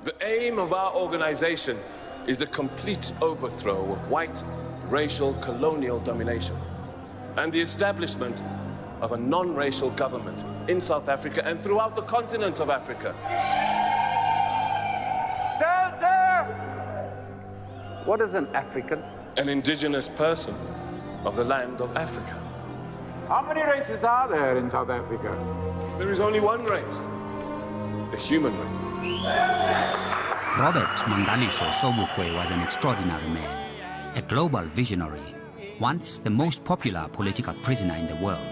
The aim of our organization is the complete overthrow of white racial colonial domination and the establishment of a non-racial government in South Africa and throughout the continent of Africa. Stand there! What is an African? An indigenous person of the land of Africa. How many races are there in South Africa? There is only one race, the human race. Robert Mangaliso Sobukwe was an extraordinary man, a global visionary, once the most popular political prisoner in the world,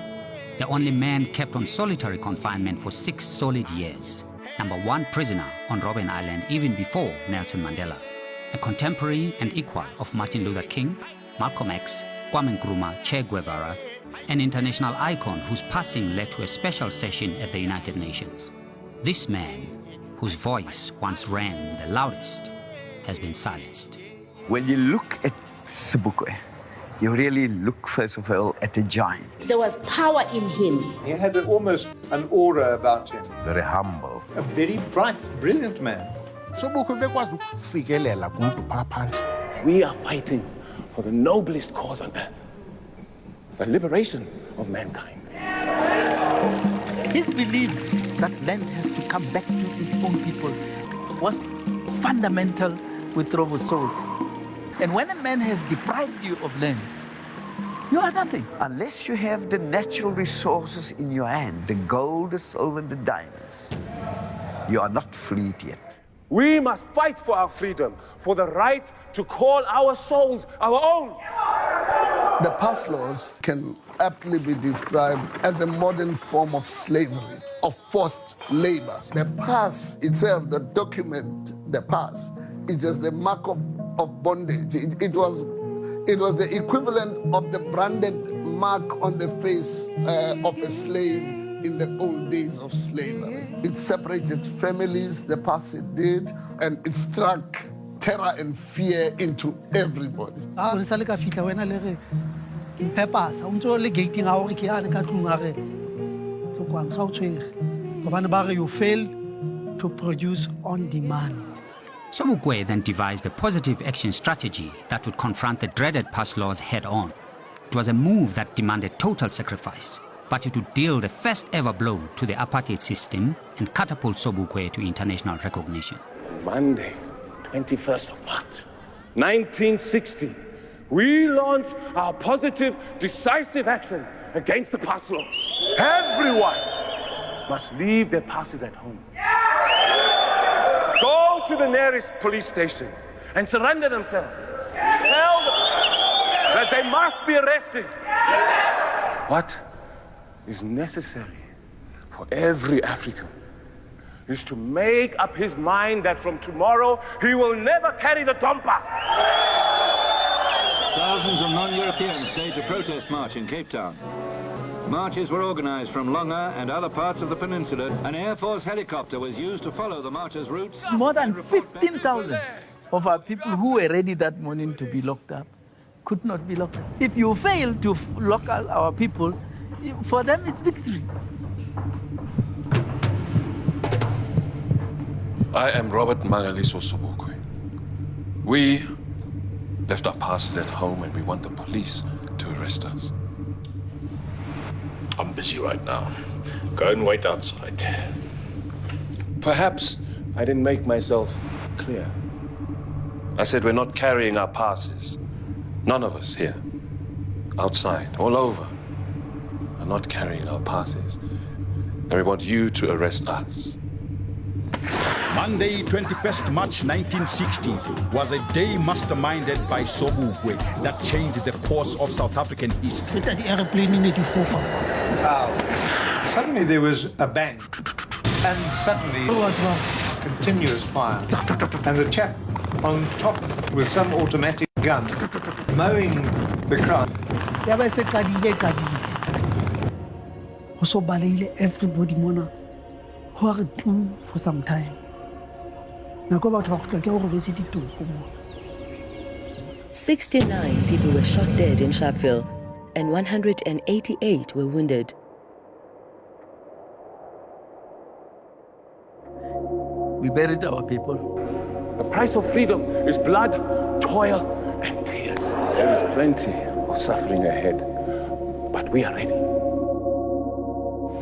the only man kept on solitary confinement for 6 solid years, #1 prisoner on Robben Island even before Nelson Mandela, a contemporary and equal of Martin Luther King, Malcolm X, Kwame Nkrumah, Che Guevara, an international icon whose passing led to a special session at the United Nations. This man, whose voice once rang the loudest, has been silenced. When you look at Sobukwe, you really look, first of all, at a giant. There was power in him. He had almost an aura about him. Very humble. A very bright, brilliant man. We are fighting for the noblest cause on earth, the liberation of mankind. His belief that land has to come back to its own people was fundamental with Robo's soul. And when a man has deprived you of land, you are nothing. Unless you have the natural resources in your hand, the gold, the silver, and the diamonds, you are not freed yet. We must fight for our freedom, for the right to call our souls our own. The pass laws can aptly be described as a modern form of slavery, of forced labor. The pass itself, the document, the pass, is just the mark of bondage. It was the equivalent of the branded mark on the face of a slave in the old days of slavery. It separated families, the pass it did, and it struck terror and fear into everybody. You fail to produce on demand. Sobukwe then devised a positive action strategy that would confront the dreaded pass laws head-on. It was a move that demanded total sacrifice, but it would deal the first ever blow to the apartheid system and catapult Sobukwe to international recognition. Monday, 21st of March, 1960, we launched our positive, decisive action against the pass laws. Everyone must leave their passes at home. Go to the nearest police station and surrender themselves. Tell them that they must be arrested. What is necessary for every African is to make up his mind that from tomorrow he will never carry the Dompas. Thousands of non-Europeans staged a protest march in Cape Town. Marches were organized from Longa and other parts of the peninsula. An Air Force helicopter was used to follow the marchers' routes. More than 15,000 of our people who were ready that morning to be locked up could not be locked up. If you fail to lock up our people, for them it's victory. I am Robert Mangaliso Sobukwe. We left our passes at home and we want the police to arrest us. I'm busy right now. Go and wait outside. Perhaps I didn't make myself clear. I said we're not carrying our passes. None of us here, outside, all over, are not carrying our passes. And we want you to arrest us. Monday, 21st March 1960 was a day masterminded by Sobukwe that changed the course of South African history. Suddenly there was a bang, and suddenly continuous fire, and a chap on top with some automatic gun mowing the crowd. Everybody for some time. 69 people were shot dead in Sharpeville, and 188 were wounded. We buried our people. The price of freedom is blood, toil, and tears. There is plenty of suffering ahead, but we are ready.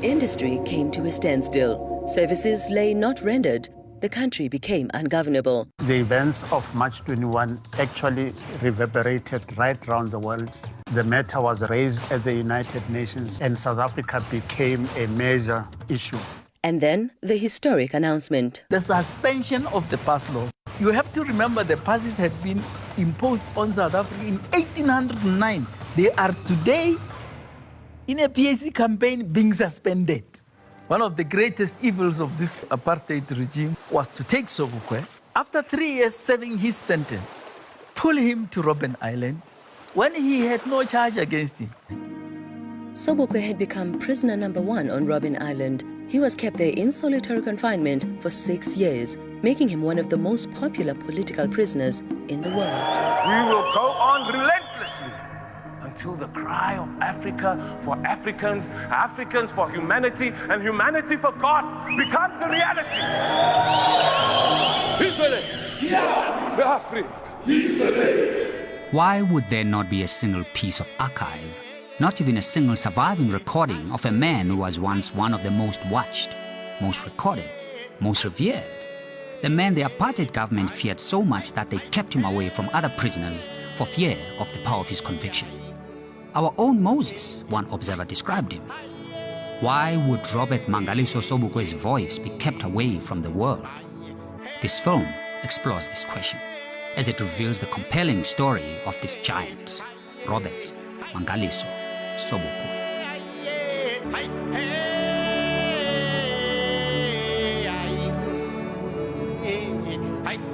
Industry came to a standstill. Services lay not rendered. The country became ungovernable. The events of March 21 actually reverberated right around the world. The matter was raised at the United Nations, and South Africa became a major issue. And then the historic announcement. The suspension of the pass laws. You have to remember the passes had been imposed on South Africa in 1809. They are today in a PAC campaign being suspended. One of the greatest evils of this apartheid regime was to take Sobukwe, after 3 years serving his sentence, pull him to Robben Island when he had no charge against him. Sobukwe had become prisoner number 1 on Robben Island. He was kept there in solitary confinement for 6 years, making him one of the most popular political prisoners in the world. We will go on relentlessly until the cry of Africa for Africans, Africans for humanity, and humanity for God becomes a reality. We are free. Why would there not be a single piece of archive, not even a single surviving recording of a man who was once one of the most watched, most recorded, most revered? The man the apartheid government feared so much that they kept him away from other prisoners for fear of the power of his conviction. Our own Moses, one observer described him. Why would Robert Mangaliso Sobukwe's voice be kept away from the world? This film explores this question as it reveals the compelling story of this giant, Robert Mangaliso Sobukwe. Hey,